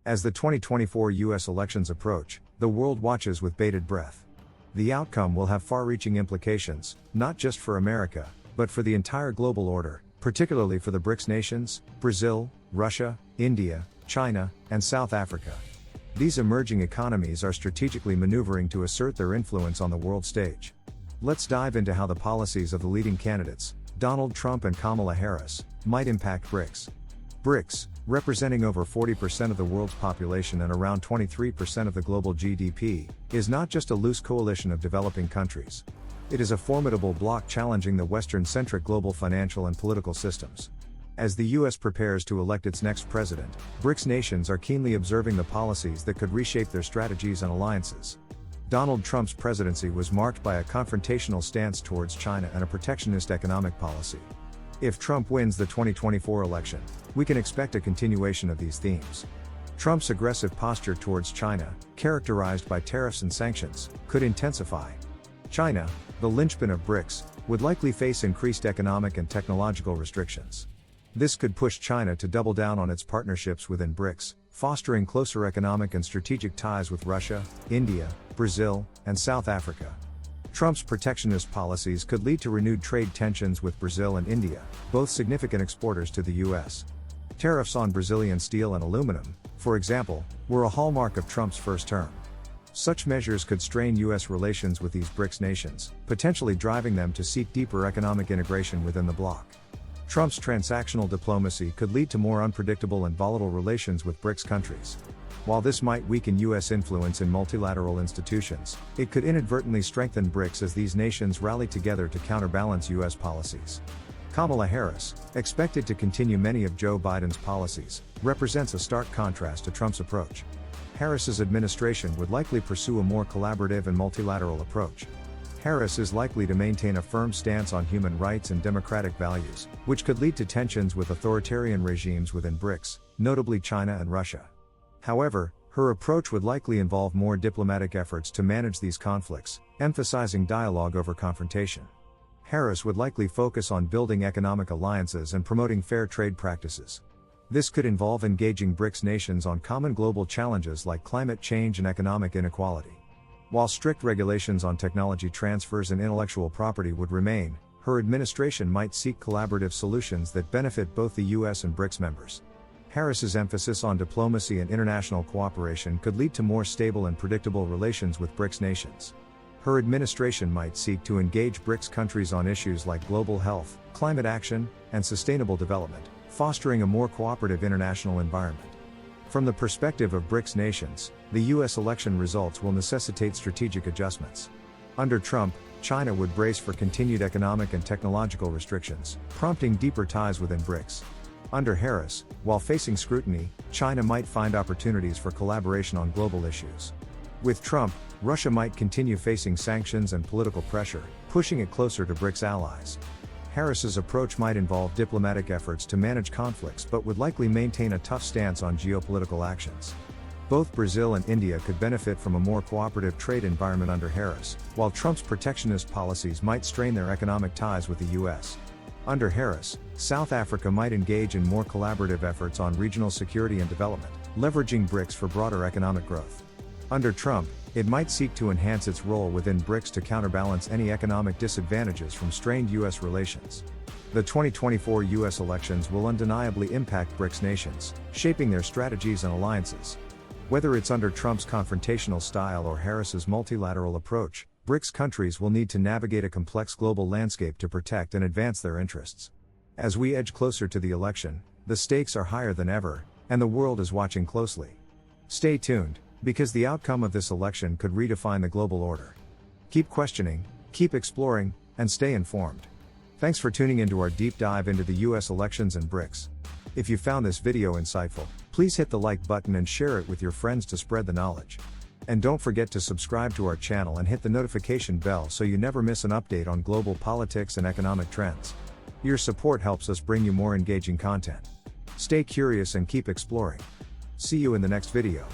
As the 2024 US elections approach, the world watches with bated breath. The outcome will have far-reaching implications, not just for America, but for the entire global order, particularly for the BRICS nations, Brazil, Russia, India, China, and South Africa. These emerging economies are strategically maneuvering to assert their influence on the world stage. Let's dive into how the policies of the leading candidates, Donald Trump and Kamala Harris, might impact BRICS. BRICS, representing over 40% of the world's population and around 23% of the global GDP, is not just a loose coalition of developing countries. It is a formidable bloc challenging the Western-centric global financial and political systems. As the US prepares to elect its next president, BRICS nations are keenly observing the policies that could reshape their strategies and alliances. Donald Trump's presidency was marked by a confrontational stance towards China and a protectionist economic policy. If Trump wins the 2024 election, we can expect a continuation of these themes. Trump's aggressive posture towards China, characterized by tariffs and sanctions, could intensify. China, the linchpin of BRICS, would likely face increased economic and technological restrictions. This could push China to double down on its partnerships within BRICS, fostering closer economic and strategic ties with Russia, India, Brazil, and South Africa. Trump's protectionist policies could lead to renewed trade tensions with Brazil and India, both significant exporters to the US. Tariffs on Brazilian steel and aluminum, for example, were a hallmark of Trump's first term. Such measures could strain US relations with these BRICS nations, potentially driving them to seek deeper economic integration within the bloc. Trump's transactional diplomacy could lead to more unpredictable and volatile relations with BRICS countries. While this might weaken US influence in multilateral institutions, it could inadvertently strengthen BRICS as these nations rally together to counterbalance US policies. Kamala Harris, expected to continue many of Joe Biden's policies, represents a stark contrast to Trump's approach. Harris's administration would likely pursue a more collaborative and multilateral approach. Harris is likely to maintain a firm stance on human rights and democratic values, which could lead to tensions with authoritarian regimes within BRICS, notably China and Russia. However, her approach would likely involve more diplomatic efforts to manage these conflicts, emphasizing dialogue over confrontation. Harris would likely focus on building economic alliances and promoting fair trade practices. This could involve engaging BRICS nations on common global challenges like climate change and economic inequality. While strict regulations on technology transfers and intellectual property would remain, her administration might seek collaborative solutions that benefit both the US and BRICS members. Harris's emphasis on diplomacy and international cooperation could lead to more stable and predictable relations with BRICS nations. Her administration might seek to engage BRICS countries on issues like global health, climate action, and sustainable development, fostering a more cooperative international environment. From the perspective of BRICS nations, the US election results will necessitate strategic adjustments. Under Trump, China would brace for continued economic and technological restrictions, prompting deeper ties within BRICS. Under Harris, while facing scrutiny, China might find opportunities for collaboration on global issues. With Trump, Russia might continue facing sanctions and political pressure, pushing it closer to BRICS allies. Harris's approach might involve diplomatic efforts to manage conflicts but would likely maintain a tough stance on geopolitical actions. Both Brazil and India could benefit from a more cooperative trade environment under Harris, while Trump's protectionist policies might strain their economic ties with the US. Under Harris, South Africa might engage in more collaborative efforts on regional security and development, leveraging BRICS for broader economic growth. Under Trump, it might seek to enhance its role within BRICS to counterbalance any economic disadvantages from strained US relations. The 2024 US elections will undeniably impact BRICS nations, shaping their strategies and alliances. Whether it's under Trump's confrontational style or Harris's multilateral approach, BRICS countries will need to navigate a complex global landscape to protect and advance their interests. As we edge closer to the election, the stakes are higher than ever, and the world is watching closely. Stay tuned, because the outcome of this election could redefine the global order. Keep questioning, keep exploring, and stay informed. Thanks for tuning into our deep dive into the US elections and BRICS. If you found this video insightful, please hit the like button and share it with your friends to spread the knowledge. And don't forget to subscribe to our channel and hit the notification bell so you never miss an update on global politics and economic trends. Your support helps us bring you more engaging content. Stay curious and keep exploring. See you in the next video.